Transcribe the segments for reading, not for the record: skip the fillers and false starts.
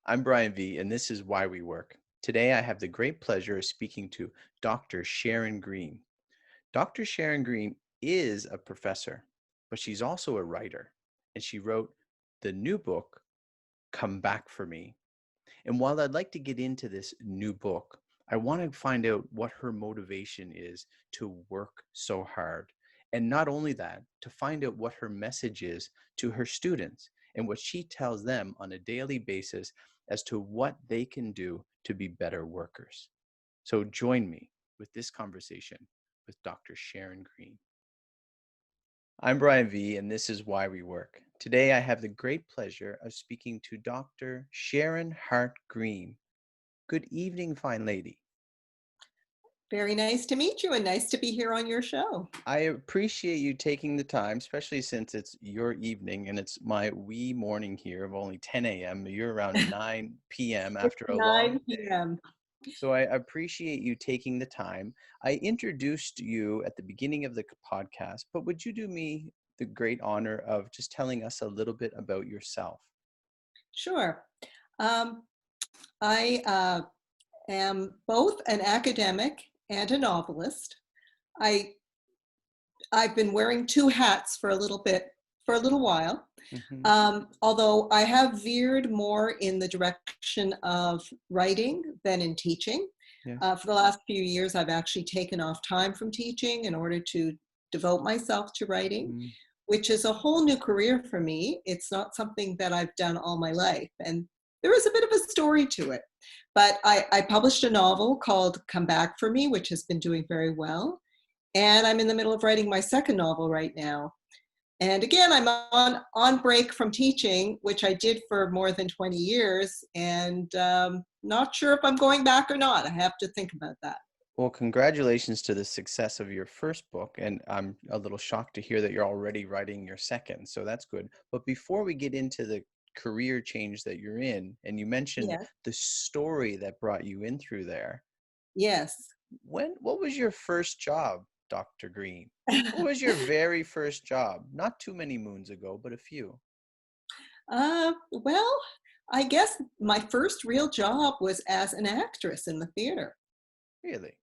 I'm BrianVee, and this is Why We Work. Today, I have the great pleasure of speaking to Dr. Sharon Green. Dr. Sharon Green is a professor, but she's also a writer, and she wrote the new book, Come Back for Me. And while I'd like to get into this new book, I want to find out what her motivation is to work so hard. And not only that, to find out what her message is to her students and what she tells them on a daily basis as to what they can do to be better workers. So join me with this conversation with Dr. Sharon Green. I'm BrianVee, and this is Why We Work. Today, I have the great pleasure of speaking to Dr. Sharon Hart-Green. Good evening, fine lady. Very nice to meet you and nice to be here on your show. I appreciate you taking the time, especially since it's your evening and it's my wee morning here of only 10 a.m. You're around 9 p.m. It's after a long 9 day. p.m. So I appreciate you taking the time. I introduced you at the beginning of the podcast, but would you do me the great honor of just telling us a little bit about yourself? Sure. Um, I am both an academic and a novelist. I I've been wearing two hats for a little while. Mm-hmm. Although I have veered more in the direction of writing than in teaching. Yeah. For the last few years, I've actually taken off time from teaching in order to devote myself to writing, Mm-hmm. which is a whole new career for me. It's not something that I've done all my life. And there is a bit of a story to it. But I published a novel called Come Back for Me, which has been doing very well. And I'm in the middle of writing my second novel right now. And again, I'm on break from teaching, which I did for more than 20 years, and not sure if I'm going back or not. I have to think about that. Well, congratulations to the success of your first book. And I'm a little shocked to hear that you're already writing your second. So that's good. But before we get into the career change that you're in, and you mentioned Yes. the story that brought you in through there, Yes. what was your first job, Dr. Green? What was your very first job? Not too many moons ago, but a few. Well, I guess my first real job was as an actress in the theater. Really?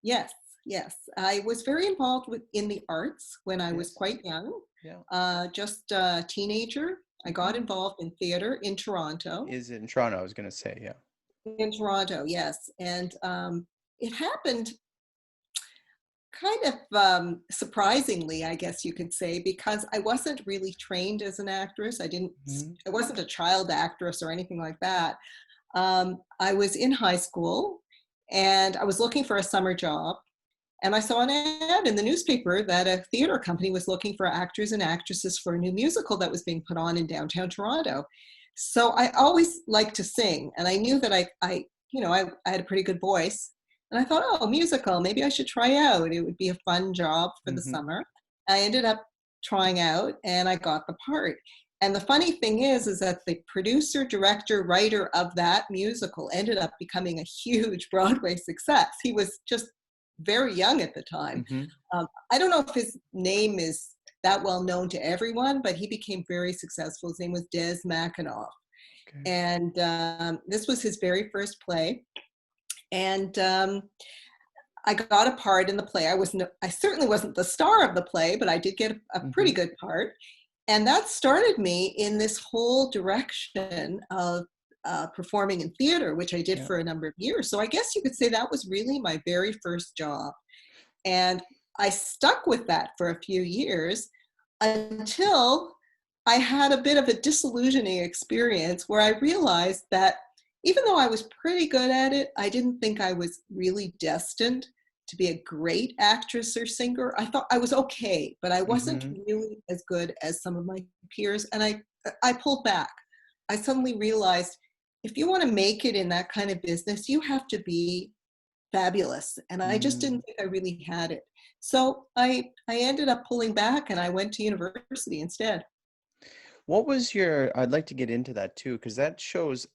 Yes, yes. I was very involved in the arts when I was Yes. quite young, Yeah. just a teenager. I got Mhm. involved in theater in Toronto. Is in Toronto, I was going to say, yeah. In Toronto, yes. And it happened kind of surprisingly, I guess you could say, because I wasn't really trained as an actress. Mhm. I wasn't a child actress or anything like that. I was in high school and I was looking for a summer job. And I saw an ad in the newspaper that a theater company was looking for actors and actresses for a new musical that was being put on in downtown Toronto. So I always liked to sing, and I knew that I had a pretty good voice. And I thought, oh, musical, maybe I should try out. It would be a fun job for the Mhm. summer. I ended up trying out, and I got the part. And the funny thing is that the producer, director, writer of that musical ended up becoming a huge Broadway success. He was just very young at the time. Mhm. I don't know if his name is that well known to everyone, but he became very successful. His name was Des McAnuff. Okay. And this was his very first play. And I got a part in the play. I certainly wasn't the star of the play, but I did get a pretty Mhm. good part. And that started me in this whole direction of performing in theater, which I did Yeah. for a number of years. So I guess you could say that was really my very first job. And I stuck with that for a few years until I had a bit of a disillusioning experience where I realized that even though I was pretty good at it, I didn't think I was really destined to be a great actress or singer. I thought I was okay, but I wasn't Mhm. really as good as some of my peers. And I pulled back. I suddenly realized if you want to make it in that kind of business, you have to be fabulous. And I just didn't Mm. think I really had it. So I ended up pulling back and I went to university instead. What was your, I'd like to get into that too, because it shows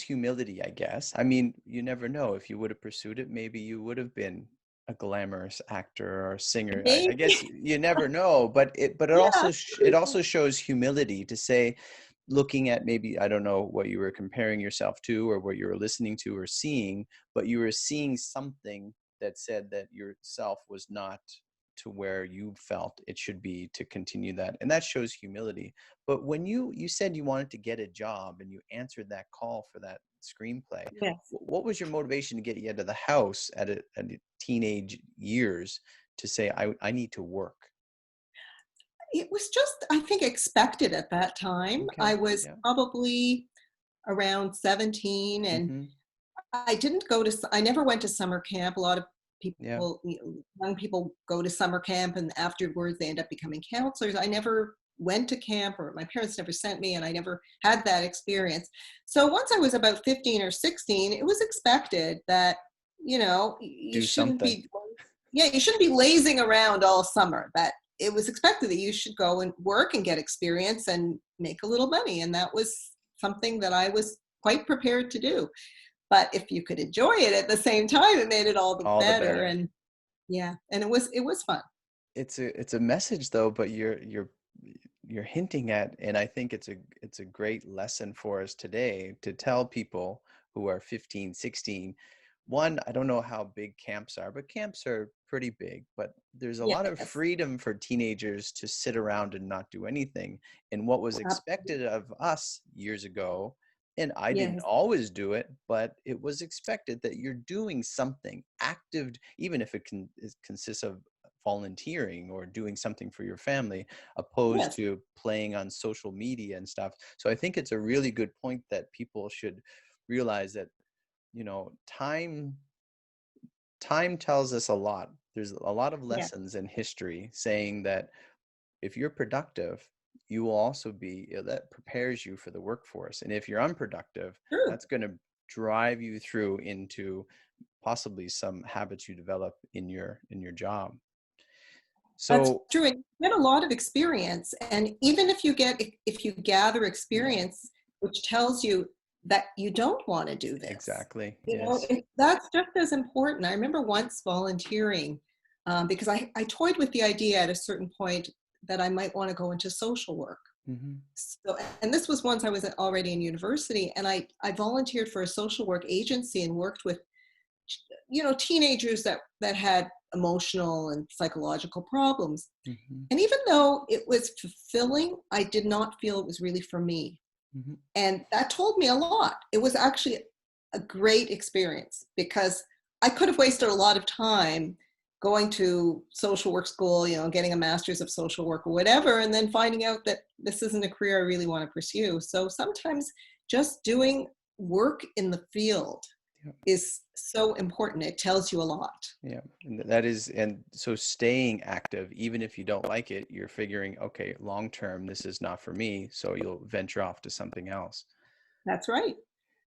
humility, I guess. I mean, you never know. If you would have pursued it, maybe you would have been a glamorous actor or a singer. I Maybe, guess you never know, but it yeah, also it also shows humility to say, looking at maybe, I don't know what you were comparing yourself to or what you were listening to or seeing, but you were seeing something that said that yourself was not to where you felt it should be to continue that. And that shows humility. But when you said you wanted to get a job and you answered that call for that screenplay, Yes. what was your motivation to get you out of the house at a teenage years to say, I need to work? It was just, I think, expected at that time. I Okay. was Yeah. probably around 17, and Hmm. I never went to summer camp. A lot of Yeah. people, young people go to summer camp and afterwards they end up becoming counselors. I never went to camp, or my parents never sent me, and I never had that experience. So once I was about 15 or 16, it was expected that, you Do shouldn't something. be, yeah, you shouldn't be lazing around all summer. That it was expected that you should go and work and get experience and make a little money. And that was something that I was quite prepared to do. But if you could enjoy it at the same time, it made it all the All the better. better. And yeah, and it was fun. It's a message though, but you're hinting at, and I think it's a great lesson for us today to tell people who are 15, 16. One, I don't know how big camps are, but camps are pretty big, but there's a lot of Yes, freedom for teenagers to sit around and not do anything. And what was absolutely. expected of us years ago, and I didn't Yes, always do it, but it was expected that you're doing something active, even if it consists of volunteering or doing something for your family, opposed yes, to playing on social media and stuff. So I think it's a really good point that people should realize that, time tells us a lot. There's a lot of yes, lessons in history saying that if you're productive, you will also that prepares you for the workforce. And if you're unproductive, true. that's going to drive you through into possibly some habits you develop in your job. That's So true. And you get a lot of experience. And even if you gather yeah, experience, which tells you that you don't want to do this, exactly. Yes. that's just as important. I remember once volunteering because I toyed with the idea at a certain point that I might want to go into social work. Hmm. So, and this was once I was already in university, and I volunteered for a social work agency and worked with, teenagers that had emotional and psychological problems. Hmm. And even though it was fulfilling, I did not feel it was really for me. Hmm. And that told me a lot. It was actually a great experience because I could have wasted a lot of time going to social work school, getting a master's of social work or whatever, and then finding out that this isn't a career I really want to pursue. So sometimes just doing work in the field Yeah. is so important. It tells you a lot. Yeah. And that is, and so staying active, even if you don't like it, you're figuring, okay, long term, this is not for me. So you'll venture off to something else. That's right.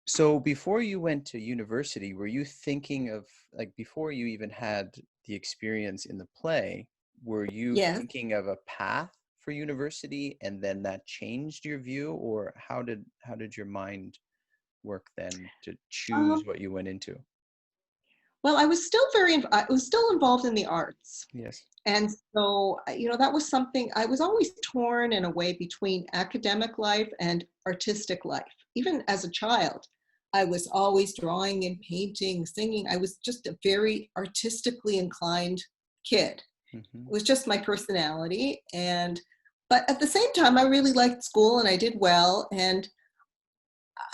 So before you went to university, were you thinking of, like, before you even had the experience in the play, were you Yes. thinking of a path for university and then that changed your view, or how did your mind work then to choose Um, what you went into? well, I was still involved in the arts. Yes. And so, that was something I was always torn in a way between academic life and artistic life. Even as a child, I was always drawing and painting, singing. I was just a very artistically inclined kid. Hmm. It was just my personality. But at the same time, I really liked school and I did well. And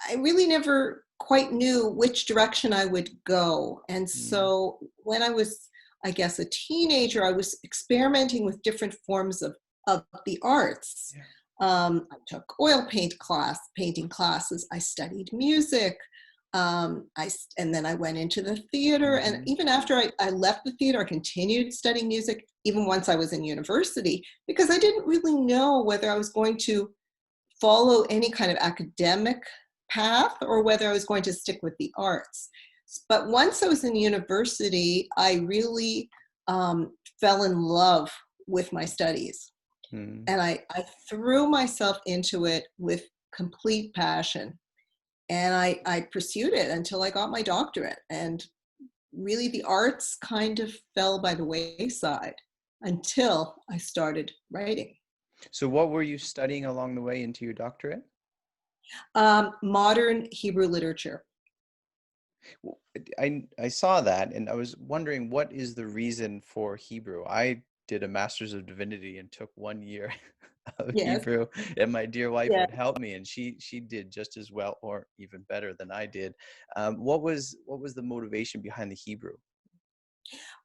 I really never quite knew which direction I would go. And Mm. so when I was, I guess, a teenager, I was experimenting with different forms of the arts. Yeah. I took painting classes. I studied music. And then I went into the theater. And Hmm. even after I left the theater, I continued studying music, even once I was in university, because I didn't really know whether I was going to follow any kind of academic path or whether I was going to stick with the arts. But once I was in university, I really fell in love with my studies. Mm. And I threw myself into it with complete passion. And I pursued it until I got my doctorate. And really, the arts kind of fell by the wayside until I started writing. So what were you studying along the way into your doctorate? Modern Hebrew literature. W- I saw that and I was wondering what is the reason for Hebrew? I did a Master's of Divinity and took 1 year of Yes. Hebrew, and my dear wife Yeah. would help me, and she did just as well or even better than I did. What was the motivation behind the Hebrew?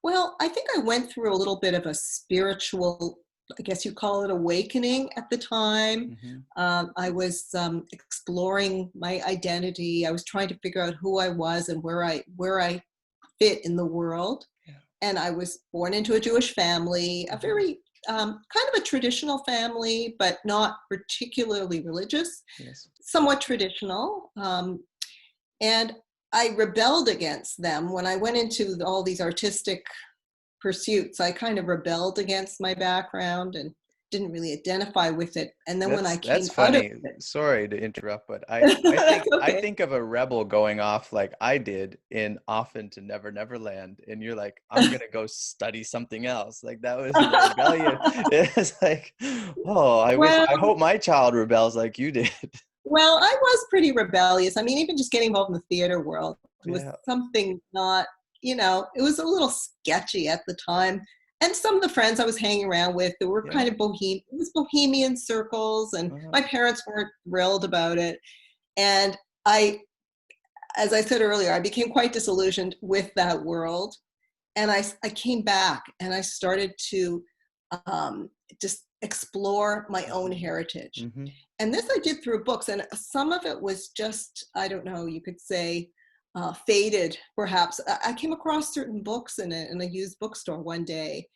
Well, I think I went through a little bit of a spiritual, I guess you call it awakening at the time. Hmm. I was exploring my identity. I was trying to figure out who I was and where I fit in the world. Yeah. And I was born into a Jewish family, a Hmm. very kind of a traditional family, but not particularly religious, Yes. somewhat traditional. And I rebelled against them when I went into all these artistic pursuits. I kind of rebelled against my background and didn't really identify with it. And then when I That's came out of funny. it, Sorry to interrupt, but that's I okay. think of a rebel going off like I did in Often to Never Never Land, and you're like, I'm gonna go study something else. Like that was a rebellion. It's like, oh, well, I hope my child rebels like you did. well, I was pretty rebellious. I mean, even just getting involved in the theater world was Yeah, something not, it was a little sketchy at the time. And some of the friends I was hanging around with, they were yeah. kind of bohemian, it was bohemian circles, and Uh-huh. my parents weren't thrilled about it. And I, as I said earlier, I became quite disillusioned with that world. And I came back and I started to just explore my own heritage. Hmm. And this I did through books, and some of it was just, I don't know, you could say faded, perhaps. I came across certain books in a used bookstore one day,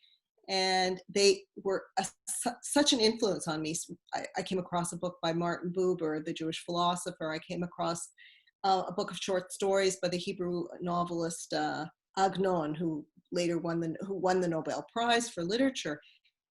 and they were such an influence on me. I came across a book by Martin Buber, the Jewish philosopher. I came across a book of short stories by the Hebrew novelist Agnon, who won the Nobel Prize for Literature.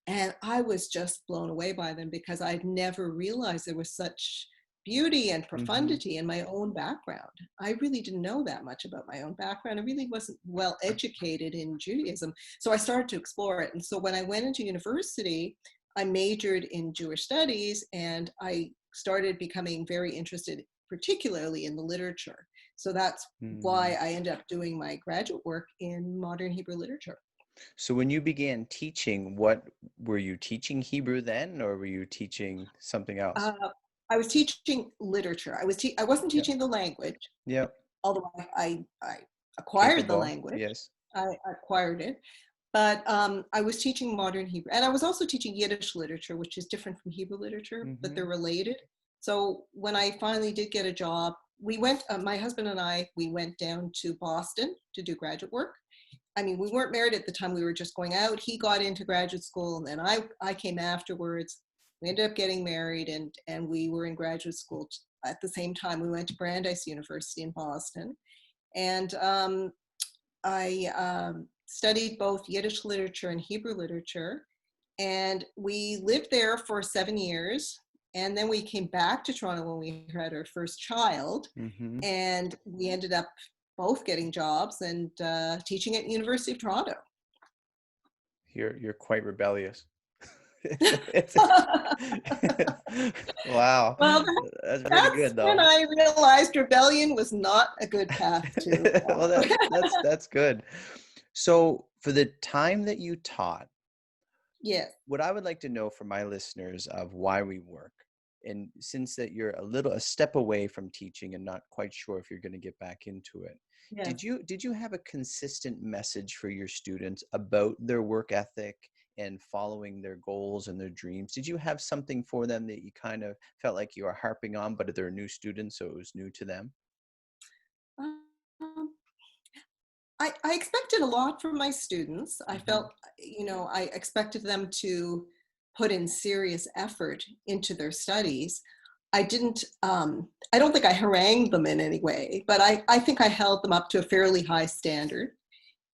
And I was just blown away by them because I'd never realized there was such beauty and Hmm. profundity in my own background. I really didn't know that much about my own background. I really wasn't well educated in Judaism. So I started to explore it. And so when I went into university, I majored in Jewish studies, and I started becoming very interested, particularly in the literature. So that's why I ended up doing my graduate work in modern Hebrew literature. So when you began teaching, what were you teaching Hebrew then, or were you teaching something else? Uh, I was teaching literature. I wasn't Yeah. teaching the language, Yeah. although I acquired the Capable. language. Yes. I acquired it, but I was teaching modern Hebrew, and I was also teaching Yiddish literature, which is different from Hebrew literature, but Hmm. they're related. So when I finally did get a job, we went. My husband and I, we went down to Boston to do graduate work. I mean, we weren't married at the time. We were just going out. He got into graduate school, and then I came afterwards. We ended up getting married, and we were in graduate school at the same time. We went to Brandeis University in Boston, and I studied both Yiddish literature and Hebrew literature. And we lived there for 7 years. And then we came back to Toronto when we had our first child. Hmm. And we ended up both getting jobs and teaching at University of Toronto. You're quite rebellious. It's wow, Well, that's pretty that's good when though. I realized rebellion was not a good path to Well, follow. that's good. So for the time that you taught, Yes, what I would like to know for my listeners of why we work, and since that you're a step away from teaching and not quite sure if you're going to get back into it, yes. did you have a consistent message for your students about their work ethic and following their goals and their dreams? Did you have something for them that you kind of felt like you were harping on, but they're new students, so it was new to them? Um, I expected a lot from my students. I Hmm. felt, I expected them to put in serious effort into their studies. I don't think I harangued them in any way, but I think I held them up to a fairly high standard.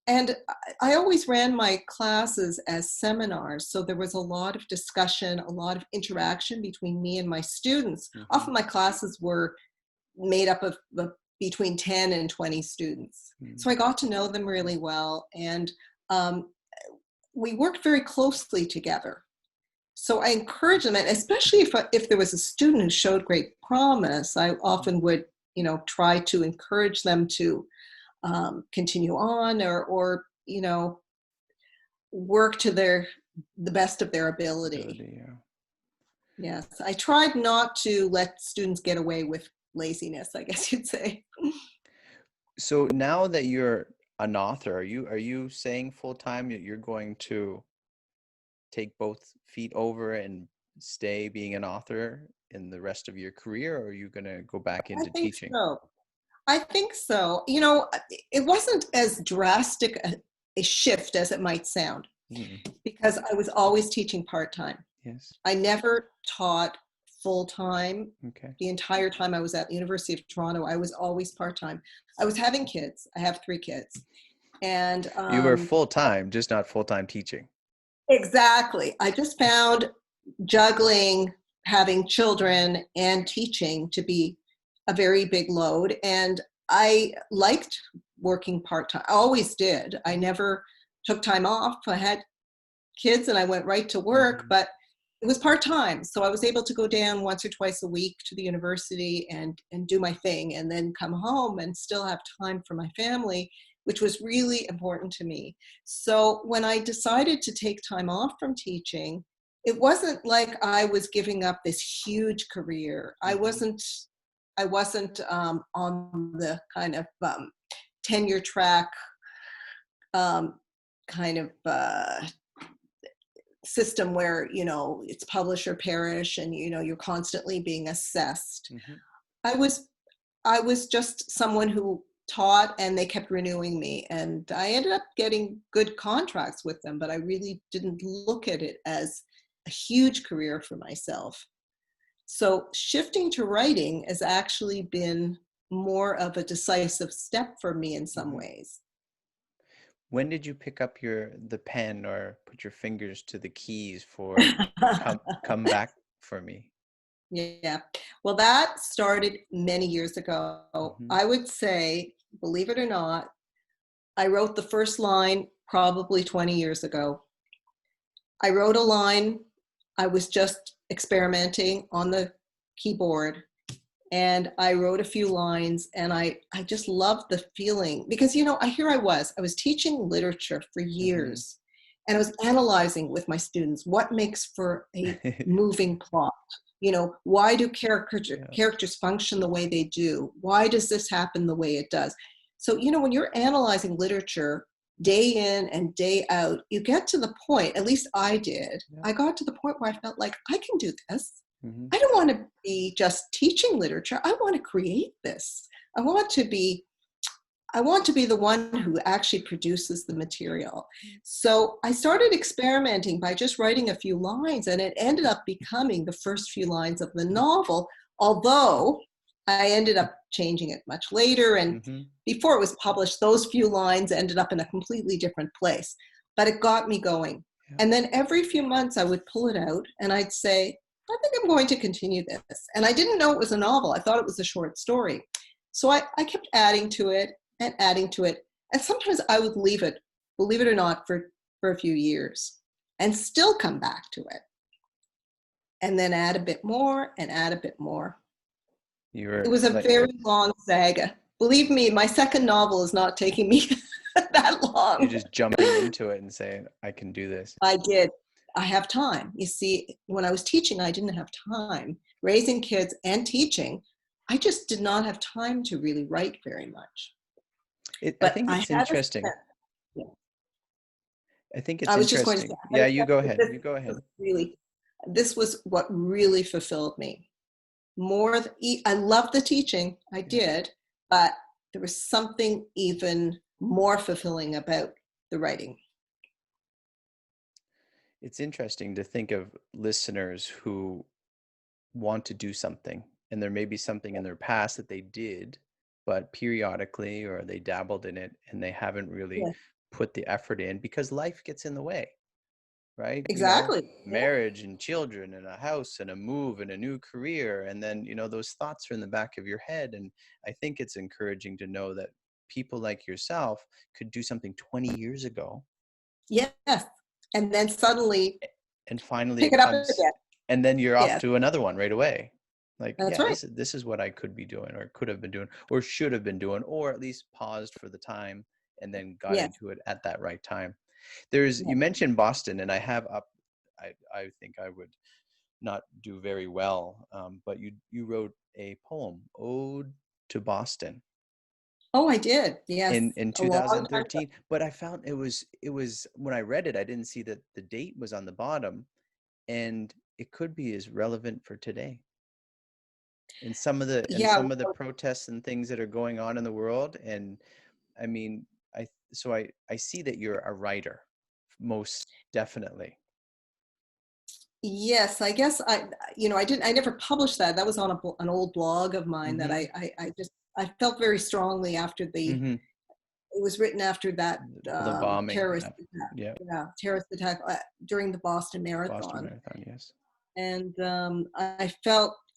And I always ran my classes as seminars, so there was a lot of discussion, a lot of interaction between me and my students. Hmm. Often my classes were made up of between 10 and 20 students. So I got to know them really well, and um, we worked very closely together. So I encourage them, and especially if there was a student who showed great promise, I often would, try to encourage them to continue on, or work to the best of their ability. Ability, yeah. Yes, I tried not to let students get away with laziness, I guess you'd say. So now that you're an author, are you saying full time that you're going to take both feet over and stay being an author in the rest of your career, or are you going to go back I into think teaching? so. I think so. It wasn't as drastic a shift as it might sound, Mm, because I was always teaching part-time. yes. I never taught full-time. Okay. The entire time I was at the University of Toronto, I was always part-time. I was having kids. I have 3 kids. And You were full time, just not full time teaching. exactly. I just found juggling having children and teaching to be a very big load. And I liked working part-time. I always did. I never took time off. I had kids and I went right to work, Mhm. but it was part-time. So I was able to go down once or twice a week to the university and do my thing, and then come home and still have time for my family, which was really important to me. So when I decided to take time off from teaching, it wasn't like I was giving up this huge career. I Mhm. wasn't I wasn't on the kind of tenure track, um, kind of system where it's publish or perish, and you're constantly being assessed. Mhm. I was i was just someone who taught, and they kept renewing me, and I ended up getting good contracts with them, but I really didn't look at it as a huge career for myself. So shifting to writing has actually been more of a decisive step for me in some Mhm. ways. When did you pick up the pen or put your fingers to the keys for come back for me? Yeah. Well, that started many years ago. Mhm. I would say, believe it or not, I wrote the first line probably 20 years ago. I wrote a line, I was just experimenting on the keyboard, and I wrote a few lines, and I just loved the feeling, because I was teaching literature for Mhm. years, and I was analyzing with my students what makes for a moving plot. Why do Yeah. characters function the way they do? Why does this happen the way it does? So, when you're analyzing literature day in and day out, you get to the point, at least I did, Yeah. I got to the point where I felt like I can do this. Mhm. I don't want to be just teaching literature. I want to create this. I want to be I want to be the one who actually produces the material. So I started experimenting by just writing a few lines, and it ended up becoming the first few lines of the novel, although I ended up changing it much later. And Mhm. before it was published, those few lines ended up in a completely different place. But it got me going. Yeah. And then every few months, I would pull it out and I'd say, I think I'm going to continue this. And I didn't know it was a novel, I thought it was a short story. So I kept adding to it and adding to it. And sometimes I would leave it, believe it or not, for a few years and still come back to it, and then add a bit more and add a bit more. You It were was a like very long saga. Believe me, my second novel is not taking me that you're long. just jumping into it and saying, "I can do this." I did. I have time. You see, when I was teaching, I didn't have time. Raising kids and teaching, I just did not have time to really write very much. I But think I it's had a interesting. sense. Yeah. I think it's I was just going to say, interesting. I had Yeah, a you sense go that ahead. You go ahead. this was what really fulfilled me. I loved the teaching, I Yeah. did, but there was something even more fulfilling about the writing. It's interesting to think of listeners who want to do something, and there may be something in their past that they did, but periodically, or they dabbled in it and they haven't really Yeah, put the effort in because life gets in the way, right? exactly. Yeah. Marriage and children and a house and a move and a new career. And then, those thoughts are in the back of your head. And I think it's encouraging to know that people like yourself could do something 20 years ago Yes. And then suddenly and finally pick it it up comes, again. and then you're off Yeah, to another one right away. Like, that's yeah, right. this is what I could be doing, or could have been doing, or should have been doing, or at least paused for the time and then got Yes. into it at that right time. Yes. You mentioned Boston, and I have up, I think I would not do very well, but you wrote a poem, Ode to Boston, Oh, I did. Yes, in a long time ago. 2013. But I found it was when I read it, I didn't see that the date was on the bottom, and it could be as relevant for today. And Yeah, some of the protests and things that are going on in the world. And I mean, I see that you're a writer, most definitely. yes, I guess I never published that. That was on an old blog of mine that Mm-hmm. I felt very strongly after Mm-hmm. it was written after that The bombing. terrorist attack. Yeah. Yeah, terrorist attack during the Boston Boston Marathon. Marathon. Yes. And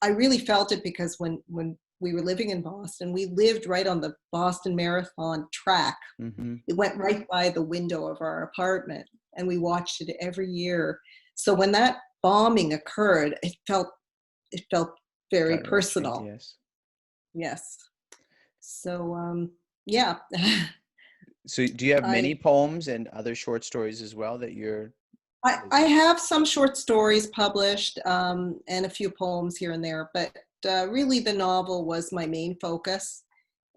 I really felt it because when we were living in Boston, we lived right on the Boston Marathon track. Mm-hmm. It went right by the window of our apartment, and we watched it every year. So when that bombing occurred, it felt very Got wrenching. personal. Yes. Yes. So yeah, So do you have many I poems and other short stories as well that you're? I have some short stories published, and a few poems here and there, but really the novel was my main focus,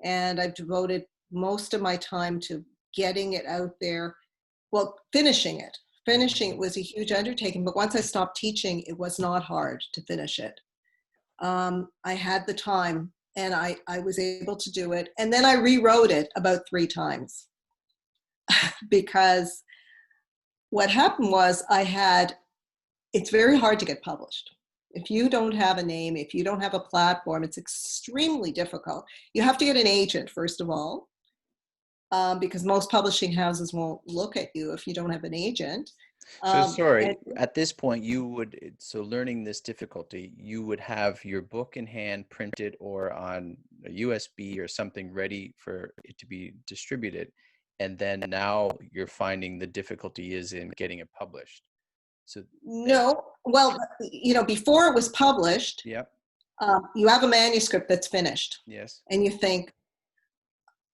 and I've devoted most of my time to getting it out there. Well, finishing it. Finishing it was a huge undertaking, but once I stopped teaching, it was not hard to finish it. I had the time, and I was able to do it. And then I rewrote it about 3 times because what happened was it's very hard to get published. If you don't have a name, if you don't have a platform, it's extremely difficult. You have to get an agent, first of all, because most publishing houses won't look at you if you don't have an agent. So And sorry, at this point so learning this difficulty, you would have your book in hand, printed or on a USB or something ready for it to be distributed. And then now you're finding the difficulty is in getting it published. So it's, no, well, before it was published, yep, you have a manuscript that's finished, yes. and you think,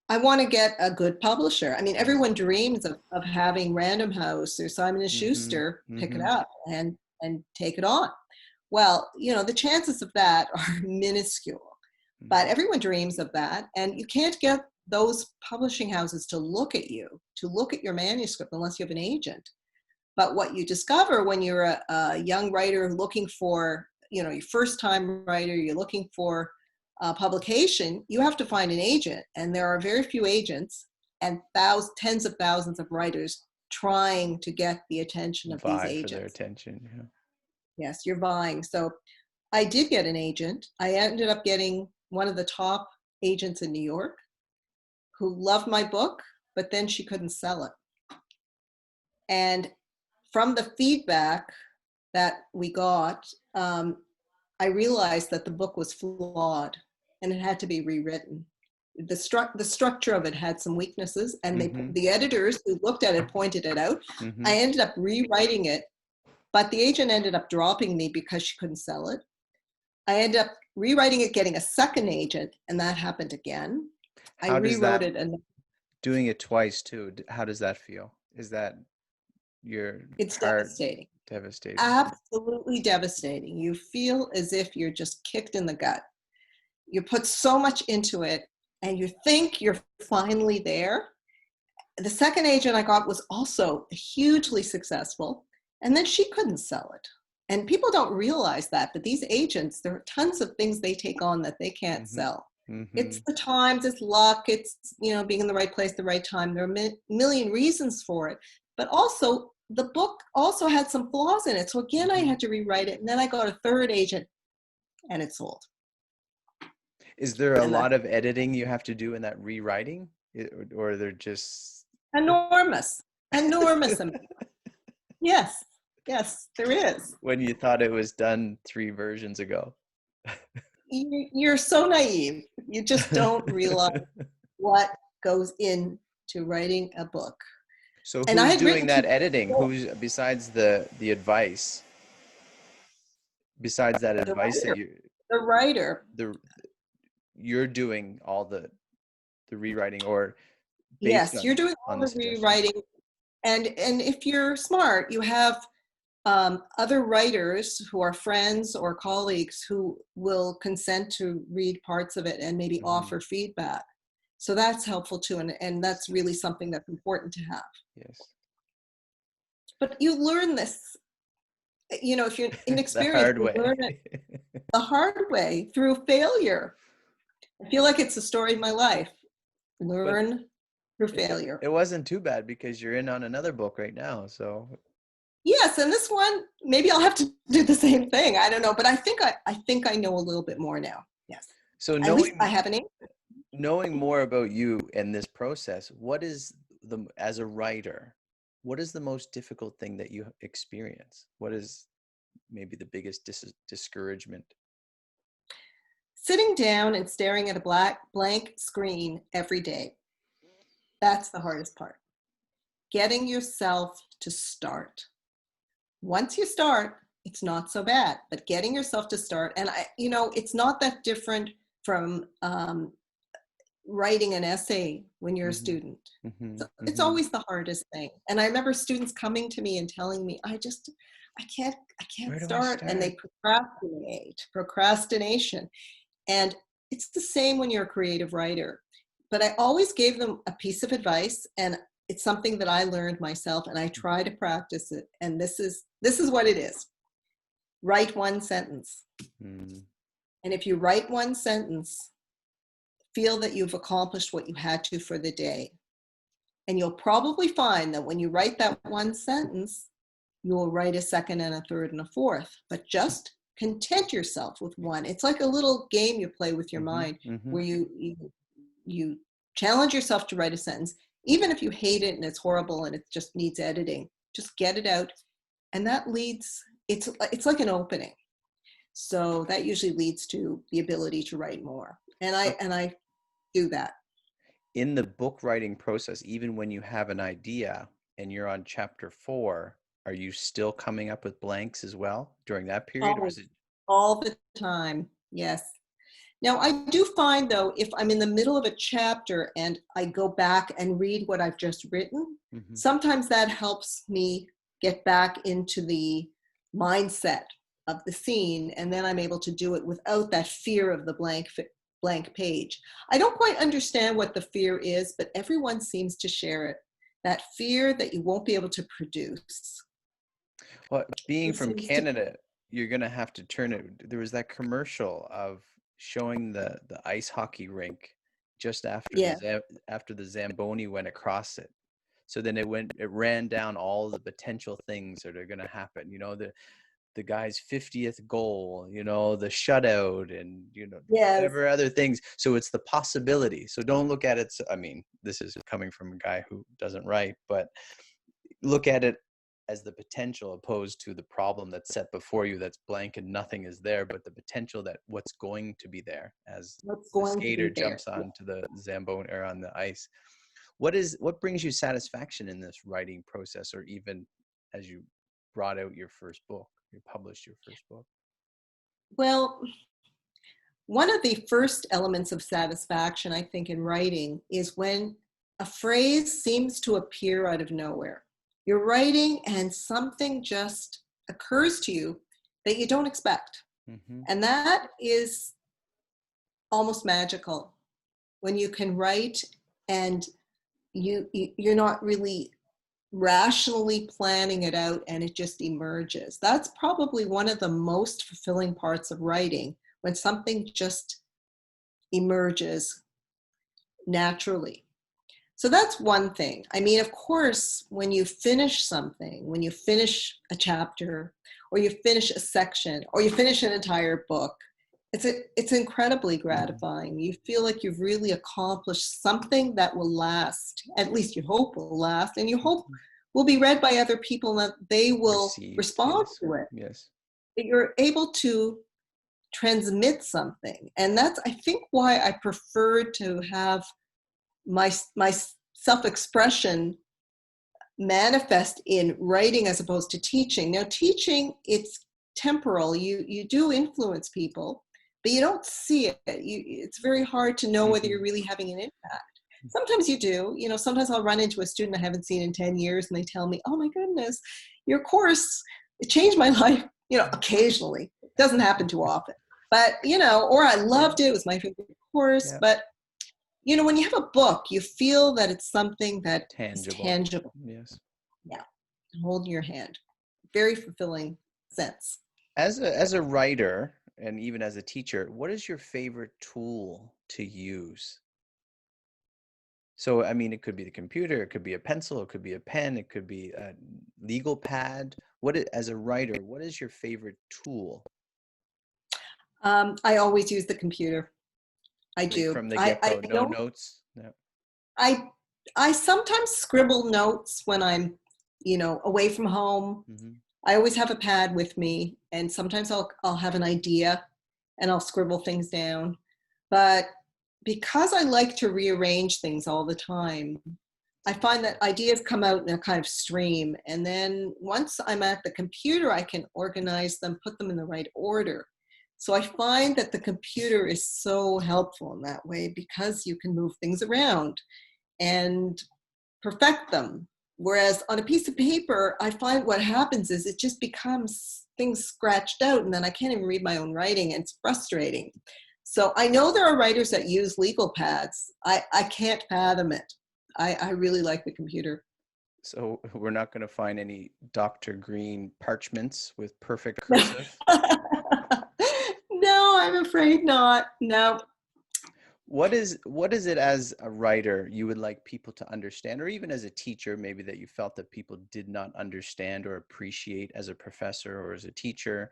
I want to get a good publisher. I mean, Yes. everyone dreams of having Random House or Simon and Mm-hmm. Schuster pick it Mm-hmm. up and take it on. Well, the chances of that are minuscule, but Mm-hmm. everyone dreams of that, and you can't get those publishing houses to look at your manuscript unless you have an agent. But what you discover when you're a young writer looking for, your first time writer, you're looking for publication, you have to find an agent. And there are very few agents and tens of thousands of writers trying to get the attention of these Vie for their agents. attention. Yeah. Yes, you're vying. So I did get an agent. I ended up getting one of the top agents in New York who loved my book, but then she couldn't sell it. And from the feedback that we got, I realized that the book was flawed and it had to be rewritten. The structure of it had some weaknesses, and Mm-hmm. the editors who looked at it pointed it out. Mm-hmm. I ended up rewriting it, but the agent ended up dropping me because she couldn't sell it. I ended up rewriting it, getting a second agent, and that happened again. I How does rewrote that, it, and doing it twice too, how does that feel? Is that your it's heart devastating. devastating? Absolutely devastating. You feel as if you're just kicked in the gut. You put so much into it and you think you're finally there. The second agent I got was also hugely successful, and then she couldn't sell it. And people don't realize that, but these agents, there are tons of things they take on that they can't Mm-hmm. sell. Mm-hmm. It's the times, it's luck, it's being in the right place, the right time. There are a million reasons for it, but also the book also had some flaws in it. So again, I Mm-hmm. had to rewrite it, and then I got a third agent, and it sold. Is there a And that's lot of editing you have to do in that rewriting? Or they're just enormous, enormous amount. Yes, yes, there is. when you thought it was done 3 versions ago? You're so naive. You just don't realize what goes into writing a book. So And I who's had doing written two that books editing? before. Who's besides the advice? Besides that The advice that writer, the writer. the you're doing all the rewriting or based Yes, you're doing on all the the suggestions. rewriting. And if you're smart, you have other writers who are friends or colleagues who will consent to read parts of it and maybe Hmm. offer feedback. So that's helpful too, and that's really something that's important to have. Yes. But you learn this, if you're The inexperienced, hard you way. learn it the hard way through failure. I feel like it's the story of my life. But Learn through it failure. wasn't too bad because you're in on another book right now. So Yes, and this one, maybe I'll have to do the same thing. I don't know, but I think I know a little bit more now. Yes. so At least I knowing have an answer. knowing more about you and this process, what is the as a writer, what is the most difficult thing that you experience? What is maybe the biggest discouragement? Sitting down and staring at a blank screen every day. That's the hardest part. Getting yourself to start. Once you start, it's not so bad, but getting yourself to start, and it's not that different from writing an essay when you're a Hmm. student. Hmm. So it's Hmm. always the hardest thing. And I remember students coming to me and telling me, I can't Where do I start. And start? they procrastination. And it's the same when you're a creative writer. But I always gave them a piece of advice, and it's something that I learned myself, and I try to practice it. And this is what it is. Write one sentence. Mm. And if you write one sentence, feel that you've accomplished what you had to for the day. And you'll probably find that when you write that one sentence, you will write a second and a third and a fourth, but just content yourself with one. It's like a little game you play with your Hmm. mind Hmm. where you challenge yourself to write a sentence, even if you hate it and it's horrible and it just needs editing, just get it out. And that leads, it's like an opening. So that usually leads to the ability to write more. And I So and I do that. in the book writing process, even when you have an idea and you're on chapter 4, are you still coming up with blanks as well during that period, or Always, is it? all the time. Yes. Now, I do find though, if I'm in the middle of a chapter and I go back and read what I've just written, Hmm. sometimes that helps me get back into the mindset of the scene, and then I'm able to do it without that fear of the blank page. I don't quite understand what the fear is, but everyone seems to share it. That fear that you won't be able to produce. Well, being It from seems to Canada, you're gonna have to turn it. There was that commercial of showing the ice hockey rink just after Yeah. after the Zamboni went across it. So then it ran down all the potential things that are gonna happen. The guy's 50th goal, the shutout, and Yes. whatever other things. So it's the possibility. So don't look at it. I mean, this is coming from a guy who doesn't write, but look at it as the potential opposed to the problem that's set before you that's blank and nothing is there, but the potential that what's going to be there as What's the going to skater be there? jumps onto the Zamboni or on the ice. What brings you satisfaction in this writing process, or even as you brought out your first book, you published your first book? Well, one of the first elements of satisfaction, I think, in writing is when a phrase seems to appear out of nowhere. You're writing and something just occurs to you that you don't expect. Mm-hmm. And that is almost magical when you can write and you're not really rationally planning it out and it just emerges. That's probably one of the most fulfilling parts of writing, when something just emerges naturally. So that's one thing. I mean, of course, when you finish something, when you finish a chapter, or you finish a section, or you finish an entire book, it's incredibly gratifying. You feel like you've really accomplished something that will last. At least you hope will last, and you hope Mm-hmm. will be read by other people and that they will Received, respond yes, to it. yes. That you're able to transmit something, and that's, I think, why I prefer to have my self-expression manifest in writing as opposed to teaching. Now, teaching, it's temporal. You do influence people, but you don't see it. It's very hard to know whether you're Mhm. really having an impact. Sometimes you do. Sometimes I'll run into a student I haven't seen in 10 years and they tell me, oh my goodness, your course, it changed my life, occasionally. It doesn't happen too often. But, or I Yeah, loved it. It was my favorite course. yeah. But, when you have a book, you feel that it's something that is Tangible. tangible. Yes. Yeah. Hold in your hand. Very fulfilling sense. As a writer and even as a teacher, what is your favorite tool to use? So, I mean, it could be the computer, it could be a pencil, it could be a pen, it could be a legal pad. As a writer, what is your favorite tool? I always use the computer. I Like do. from the I get-go, no don't. notes? No. I I sometimes scribble notes when I'm, away from home. Hmm. I always have a pad with me, and sometimes I'll have an idea, and I'll scribble things down. But because I like to rearrange things all the time, I find that ideas come out in a kind of stream, and then once I'm at the computer, I can organize them, put them in the right order. So I find that the computer is so helpful in that way because you can move things around and perfect them. Whereas on a piece of paper, I find what happens is it just becomes things scratched out, and then I can't even read my own writing, and it's frustrating. So I know there are writers that use legal pads. I can't fathom it. I really like the computer. So we're not going to find any Dr. Green parchments with perfect cursive. No, I'm afraid not. No. What is it as a writer you would like people to understand, or even as a teacher, maybe that you felt that people did not understand or appreciate as a professor or as a teacher,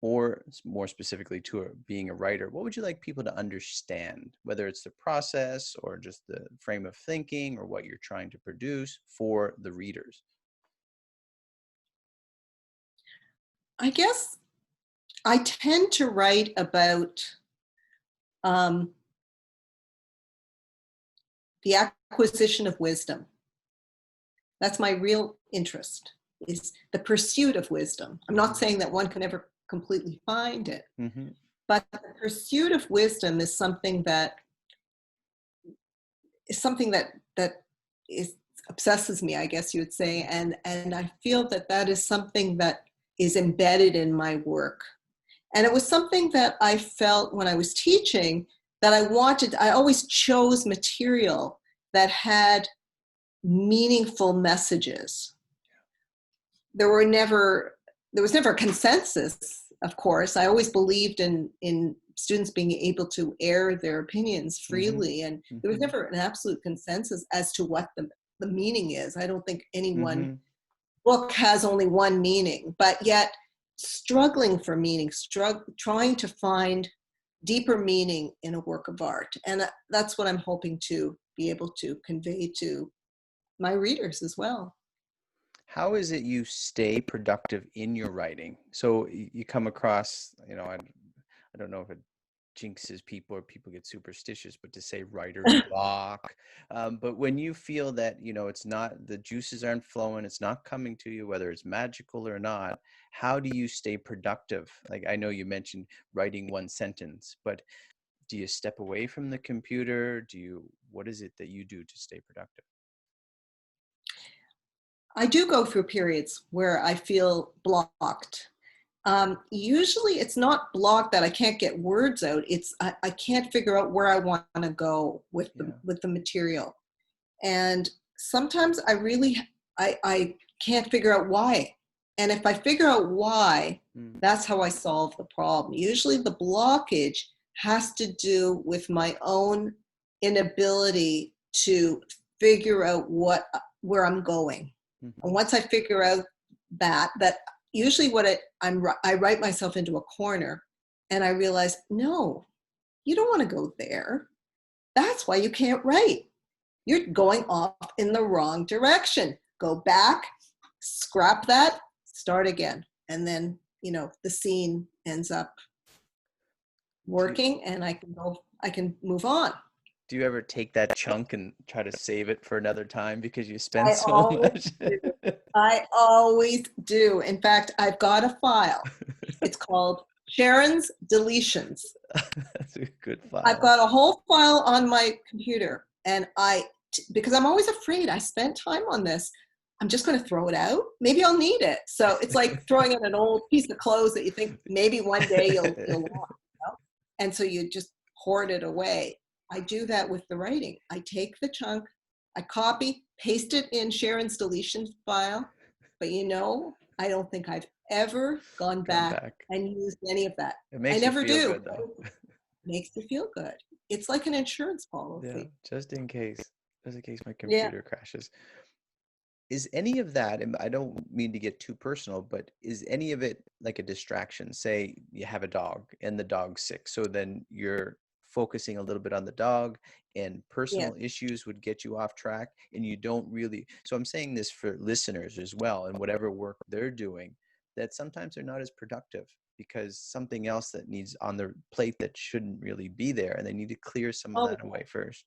or more specifically to being a writer? What would you like people to understand, whether it's the process or just the frame of thinking or what you're trying to produce for the readers? I guess I tend to write about um, the acquisition of wisdom. That's my real interest, is the pursuit of wisdom. I'm not Hmm. saying that one can ever completely find it, Hmm. but the pursuit of wisdom is something that is obsesses me, I guess you would say, and I feel that that is something that is embedded in my work. And it was something that I felt when I was teaching that I always chose material that had meaningful messages. there were never there was never a consensus, of course. I always believed in students being able to air their opinions Hmm. freely, and there was Hmm. never an absolute consensus as to what the meaning is. I don't think any one Hmm. book has only one meaning, but yet struggling for meaning, trying to find deeper meaning in a work of art. And that's what I'm hoping to be able to convey to my readers as well. How is it you stay productive in your writing? So you come across, I don't know if it jinxes people or people get superstitious, but to say writer's block. But when you feel that, it's not, the juices aren't flowing, it's not coming to you, whether it's magical or not, how do you stay productive? Like, I know you mentioned writing one sentence, but do you step away from the computer? What is it that you do to stay productive? I do go through periods where I feel blocked. Usually it's not blocked that I can't get words out. I can't figure out where I want to go with the Yeah. with the material. And sometimes I can't figure out why. And if I figure out why, Mm. that's how I solve the problem. Usually the blockage has to do with my own inability to figure out where I'm going. And Mhm. once I figure out that usually I write myself into a corner, and I realize, no, you don't want to go there. That's why you can't write. You're going off in the wrong direction. Go back, scrap that, start again. And then, the scene ends up Do you, working, and I can move on. Do you ever take that chunk and try to save it for another time because you spend I so always much? do. I always do. In fact, I've got a file. It's called Sharon's Deletions. That's a good I've file. got a whole file on my computer, and because I'm always afraid I spent time on this, I'm just going to throw it out. Maybe I'll need it. So it's like throwing in an old piece of clothes that you think maybe one day you'll want, you know? And so you just hoard it away. I do that with the writing. I take the chunk, I copy, paste it in Sharon's deletion file, but I don't think I've ever gone Gone back back. and used any of that. It I makes you never feel do. good though. Makes you feel good. It's like an insurance Yeah, policy. just in case my Yeah. computer crashes. Is any of that, and I don't mean to get too personal, but is any of it like a distraction? Say you have a dog and the dog's sick, so then you're focusing a little bit on the dog and Yeah. personal issues would get you off track and you don't really. So I'm saying this for listeners as well, and whatever work they're doing, that sometimes they're not as productive because something else that needs on their plate that shouldn't really be there, and they need to clear some of Oh, that away first.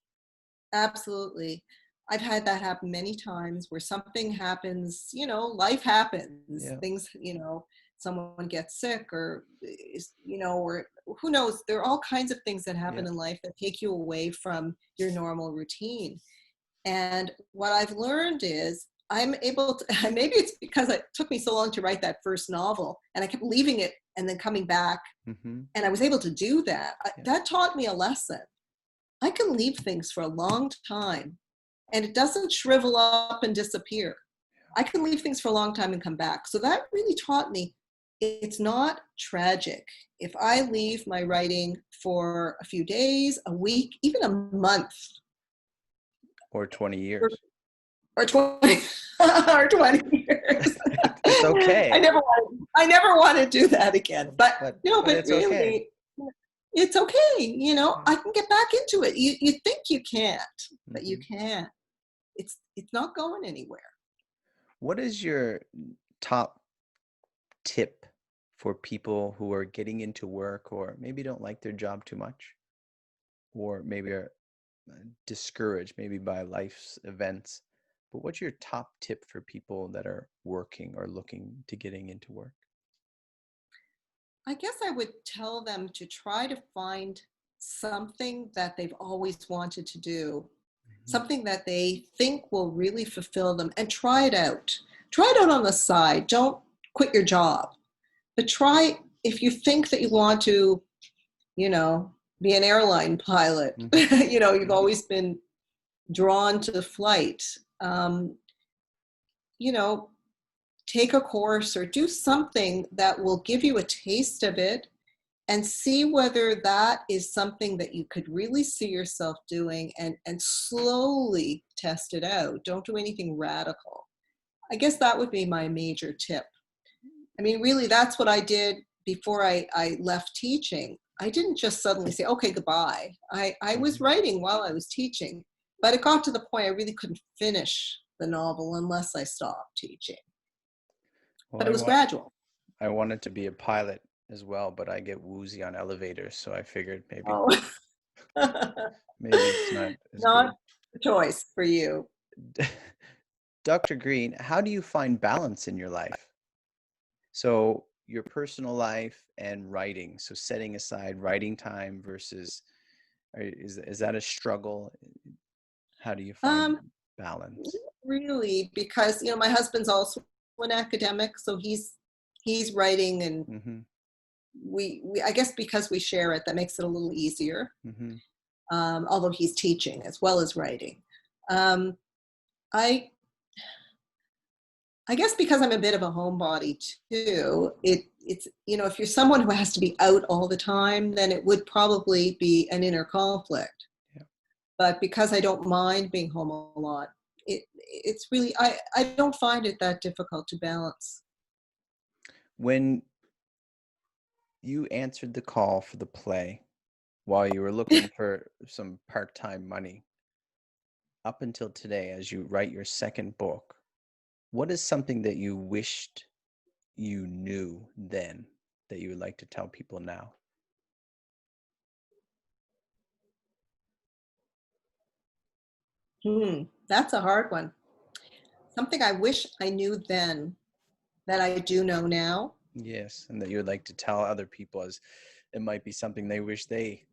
absolutely. I've had that happen many times where something happens, life happens. Yeah, Things, someone gets sick or who knows, there are all kinds of things that yeah, happen in life that take you away from your normal routine. And what I've learned is I'm able to, maybe it's because it took me so long to write that first novel and I kept leaving it and then coming back mm-hmm, and I was able to do that. yeah, That taught me a lesson. I can leave things for a long time and it doesn't shrivel up and disappear. I can leave things for a long time and come back. So that really taught me it's not tragic. If I leave my writing for a few days, a week, even a month, or 20 or, years. or 20 or 20 years. It's okay. I never want to do that again. But But but it's okay. really it's okay. Yeah. I can get back into it. You think you can't, but you Hmm. can. It's not going anywhere. What is your top tip for people who are getting into work or maybe don't like their job too much or maybe are discouraged maybe by life's events? But what's your top tip for people that are working or looking to getting into work? I guess I would tell them to try to find something that they've always wanted to do, Hmm. something that they think will really fulfill them, and try it out. Try it out on the side. Don't quit your job, but try if you think that you want to, you know, be an airline pilot. Hmm. You've Yeah. always been drawn to the flight. Um, you know, take a course or do something that will give you a taste of it and see whether that is something that you could really see yourself doing and slowly test it out. Don't do anything radical. I guess that would be my major tip. I mean, really, that's what I did before I left teaching. I didn't just suddenly say, okay, goodbye. I was Hmm. writing while I was teaching, but it got to the point I really couldn't finish the novel unless I stopped teaching. Well, But it was gradual. I wanted to be a pilot as well, but I get woozy on elevators, so I figured Oh. maybe it's not as Not good. a choice for you. Dr. Green, how do you find balance in your life? So your personal life and writing. So setting aside writing time versus is that a struggle? How do you find Um, balance? Really, because my husband's also an academic, so he's writing, and Hmm. we I guess because we share it, that makes it a little easier. Hmm. Although he's teaching as well as writing. Um, I I guess because I'm a bit of a homebody too, it's if you're someone who has to be out all the time, then it would probably be an inner conflict. Yeah. But because I don't mind being home a lot, it's really I don't find it that difficult to balance. When you answered the call for the play while you were looking for some part-time money, up until today, as you write your second book, what is something that you wished you knew then that you would like to tell people now? That's a hard one. Something I wish I knew then that I do know now. Yes, and that you would like to tell other people, as it might be something they wish they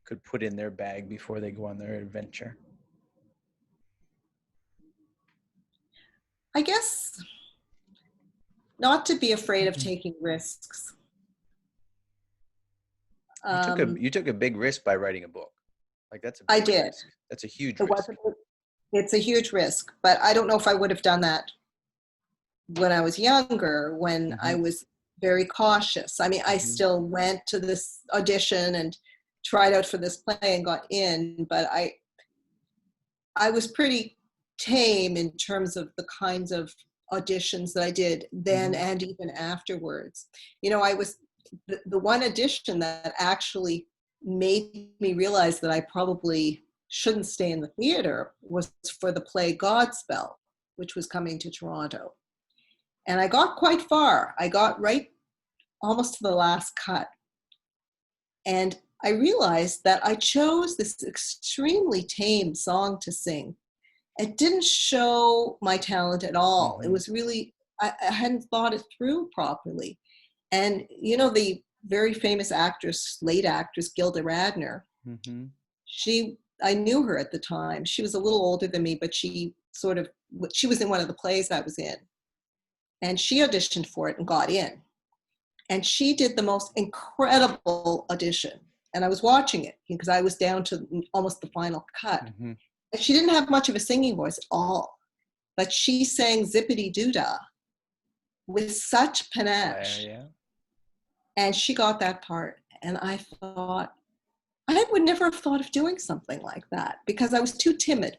could put in their bag before they go on their adventure. I guess not to be afraid of Mhm. taking risks. You took a big risk by writing a book. Like, that's a I big did. risk. That's a huge It was risk. it's a huge risk, but I don't know if I would have done that when I was younger, when I Hmm. was very cautious. I mean, I Hmm. still went to this audition and tried out for this play and got in, but I was pretty tame in terms of the kinds of auditions that I did then Hmm. and even afterwards. I was the one audition that actually made me realize that I probably shouldn't stay in the theater was for the play Godspell, which was coming to Toronto. And I got quite far. I got right almost to the last cut. And I realized that I chose this extremely tame song to sing. It didn't show my talent at all. It Hmm. was really, I hadn't thought it through properly. And the very famous actress, late actress Gilda Radner, Hmm. I knew her at the time. She was a little older than me, but she was in one of the plays I was in. And she auditioned for it and got in. And she did the most incredible audition. And I was watching it because I was down to almost the final cut. Hmm. And she didn't have much of a singing voice at all, but she sang Zippity Doo Dah with such panache. Yeah. And she got that part. And I thought, I would never have thought of doing something like that because I was too timid.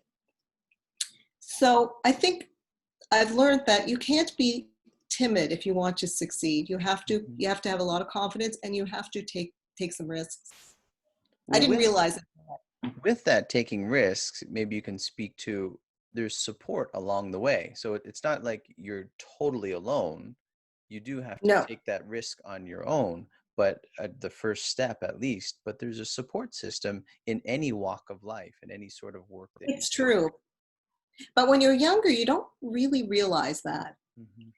So I think I've learned that you can't be timid if you want to succeed. You have to Hmm. you have to have a lot of confidence and you have to take some risks. I Well, didn't realize it. with that taking risks, maybe you can speak to, there's support along the way. So it's not like you're totally alone. You do have to No, take that risk on your own, but at the first step at least. But there's a support system in any walk of life, in any sort of work that you it's do. true. But when you're younger, you don't really realize that. Hmm.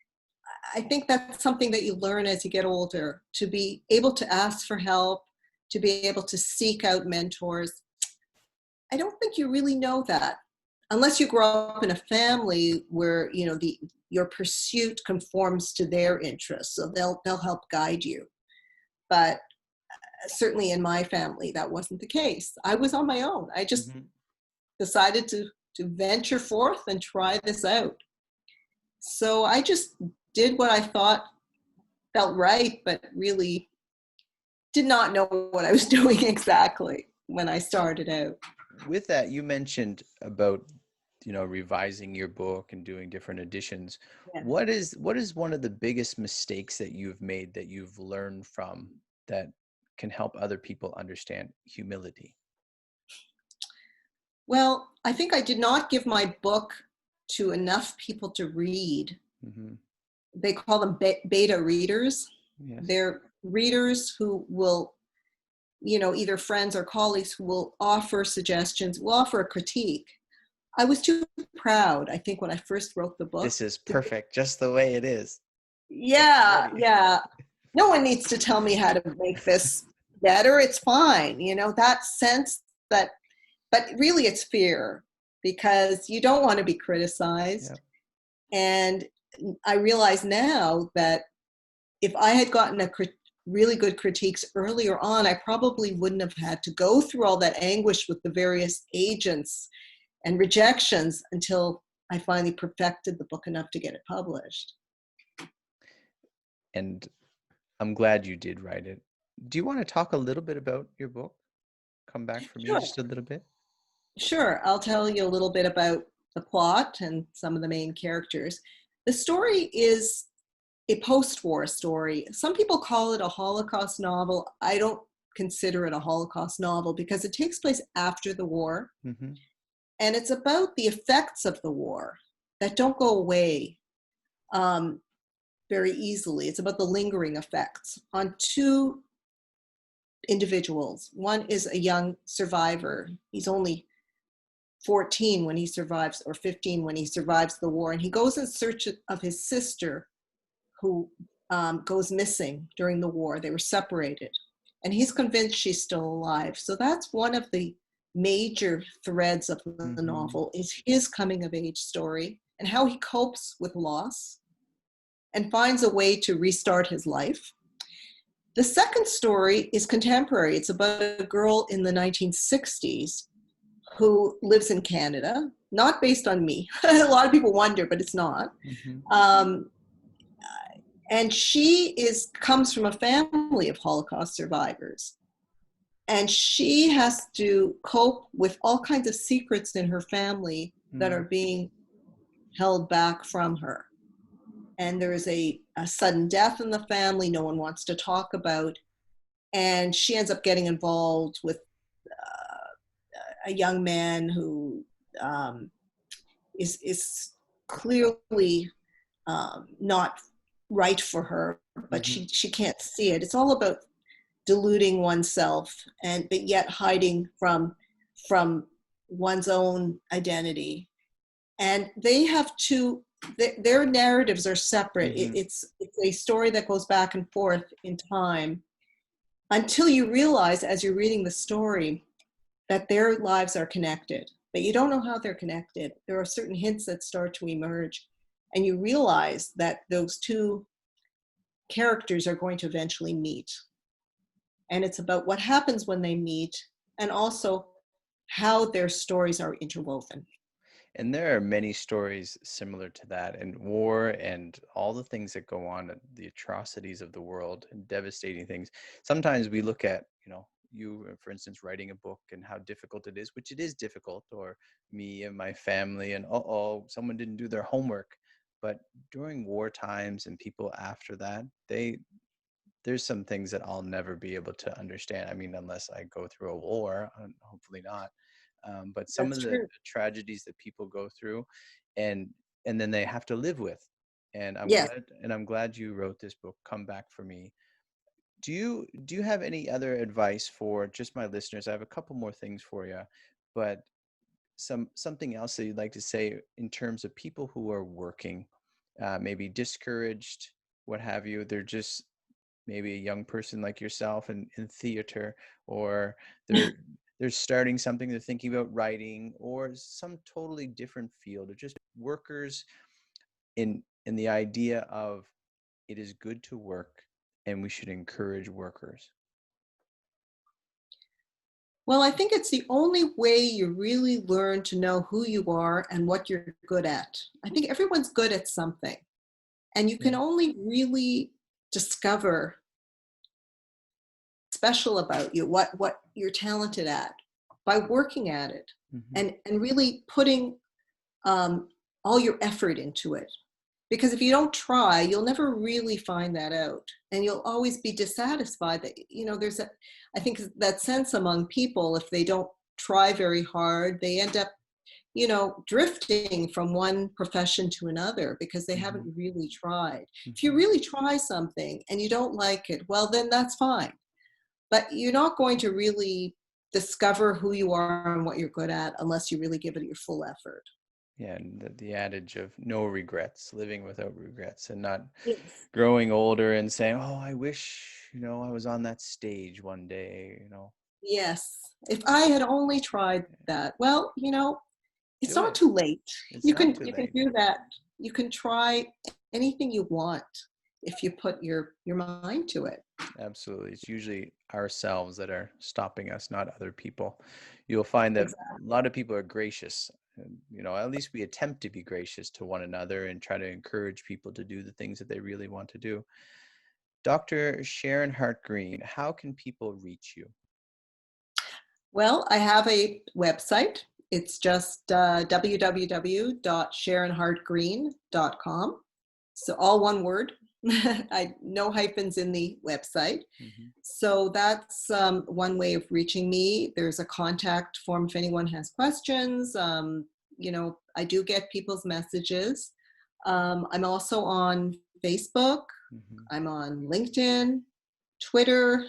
I think that's something that you learn as you get older, to be able to ask for help, to be able to seek out mentors. I don't think you really know that unless you grow up in a family where your pursuit conforms to their interests, so they'll help guide you. But certainly in my family, that wasn't the case. I was on my own. I just Hmm. decided to venture forth and try this out. So I just did what I thought felt right, but really did not know what I was doing exactly when I started out. With that, you mentioned about, revising your book and doing different editions. Yeah. What is one of the biggest mistakes that you've made, that you've learned from, that can help other people understand humility? Well, I think I did not give my book to enough people to read. Hmm. They call them beta readers. Yes. They're readers who will, either friends or colleagues who will offer suggestions, will offer a critique. I was too proud, I think, when I first wrote the book. This is perfect, just the way it is. Just Yeah, ready. yeah. No one needs to tell me how to make this better. It's fine. That sense that, but really it's fear because you don't want to be Yeah. criticized. And I realize now that if I had gotten really good critiques earlier on, I probably wouldn't have had to go through all that anguish with the various agents and rejections until I finally perfected the book enough to get it published. And I'm glad you did write it. Do you want to talk a little bit about your book? Come back for me Sure. just a little bit. Sure, I'll tell you a little bit about the plot and some of the main characters. The story is a post-war story. Some people call it a Holocaust novel. I don't consider it a Holocaust novel because it takes place after the war, Hmm. and it's about the effects of the war that don't go away um, very easily. It's about the lingering effects on two individuals. One is a young survivor. He's only 14 when he survives, or 15 when he survives the war. And he goes in search of his sister who goes missing during the war. They were separated. And he's convinced she's still alive. So that's one of the major threads of the Mm-hmm. novel, is his coming of age story and how he copes with loss and finds a way to restart his life. The second story is contemporary. It's about a girl in the 1960s who lives in Canada, not based on me. A lot of people wonder, but it's not. Mm-hmm. Um, and she comes from a family of Holocaust survivors. And she has to cope with all kinds of secrets in her family that Mm-hmm. are being held back from her. And there is a sudden death in the family no one wants to talk about. And she ends up getting involved with a young man who is clearly not right for her, but Mm-hmm. she can't see it. It's all about deluding oneself, and but yet hiding from one's own identity. And they have to, their narratives are separate. Mm-hmm. It's a story that goes back and forth in time until you realize, as you're reading the story, that their lives are connected, but you don't know how they're connected. There are certain hints that start to emerge, and you realize that those two characters are going to eventually meet. And it's about what happens when they meet, and also how their stories are interwoven. And there are many stories similar to that, and war and all the things that go on, and the atrocities of the world and devastating things. Sometimes we look at, you, for instance, writing a book and how difficult it is, which it is difficult, or me and my family, and someone didn't do their homework. But during war times and people after that, there's some things that I'll never be able to understand. I mean, unless I go through a war, hopefully not. But some That's of the true. tragedies that people go through, and and then they have to live with. And Yes. I'm glad you wrote this book, Come Back for Me. Do you have any other advice for just my listeners? I have a couple more things for you, but something else that you'd like to say in terms of people who are working, maybe discouraged, what have you. They're just maybe a young person like yourself in theater, or they're they're starting something, they're thinking about writing, or some totally different field, or just workers in the idea of it is good to work and we should encourage workers. Well, I think it's the only way you really learn to know who you are and what you're good at. I think everyone's good at something, and you can Yeah. only really discover special about you, what you're talented at, by working at it, Hmm. and really putting um, all your effort into it. Because if you don't try, you'll never really find that out, and you'll always be dissatisfied. That there's I think that sense among people, if they don't try very hard, they end up drifting from one profession to another because they haven't Hmm. really tried. If you Hmm. really try something and you don't like it, well, then that's fine. But you're not going to really discover who you are and what you're good at unless you really give it your full effort. Yeah, and the adage of no regrets, living without regrets, and not Yes. growing older and saying, "Oh, I wish, I was on that stage one day." Yes. If I had only tried that. Well, it's Do not it. too late. It's You not can too you can late. do that. You can try anything you want if you put your mind to it. Absolutely. It's usually ourselves that are stopping us, not other people. You'll find that a Exactly. lot of people are gracious. And, at least we attempt to be gracious to one another and try to encourage people to do the things that they really want to do. Dr. Sharon Hart-Green, how can people reach you? Well, I have a website. It's just www.sharonhartgreen.com. So all one word. I no hyphens in the website. Hmm. So that's one way of reaching me. There's a contact form if anyone has questions. I do get people's messages. I'm also on Facebook. Hmm. I'm on LinkedIn, Twitter.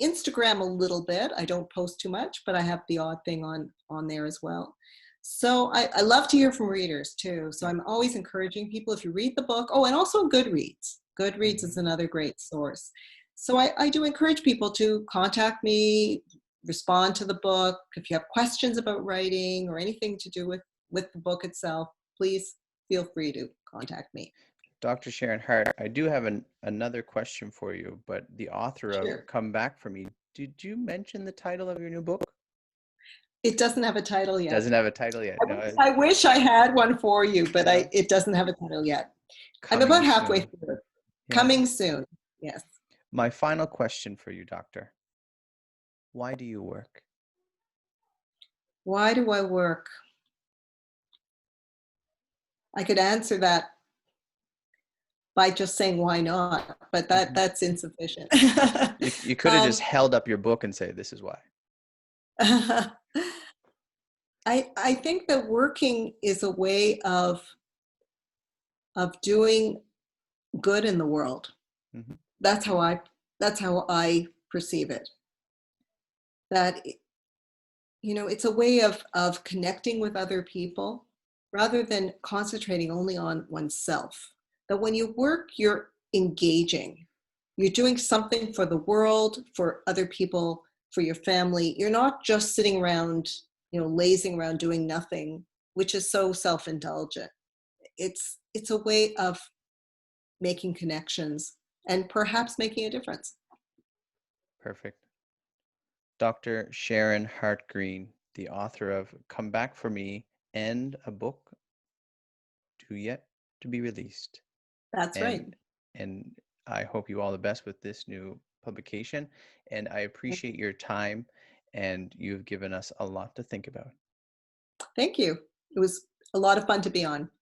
Instagram a little bit. I don't post too much, but I have the odd thing on there as well. So I love to hear from readers too. So I'm always encouraging people, if you read the book, oh, and also Goodreads. Goodreads is Mhm. another great source. So I do encourage people to contact me, respond to the book. If you have questions about writing or anything to do with the book itself, please feel free to contact me. Dr. Sharon Hart, I do have another question for you, but the author of Sure. Come Back for Me, did you mention the title of your new book? It doesn't have a title Doesn't yet. have a title yet. No, I wish I had one for you, but it doesn't have a title yet. I'm coming about halfway soon. through. Yeah. Coming soon. Yes. My final question for you, doctor. Why do you work? Why do I work? I could answer that by just saying why not, but Mhm. that's insufficient. You could have just um, held up your book and say, this is why. I think that working is a way of doing good in the world. Mhm. That's how I perceive it. That it's a way of connecting with other people rather than concentrating only on oneself. That when you work, you're engaging. You're doing something for the world, for other people, for your family. You're not just sitting around, lazing around doing nothing, which is so self-indulgent. It's a way of making connections and perhaps making a difference. Perfect. Dr. Sharon Hart-Green, the author of Come Back for Me and a book to yet to be released. That's right. And I hope you all the best with this new publication. And I appreciate your time, and you've given us a lot to think about. Thank you. It was a lot of fun to be on.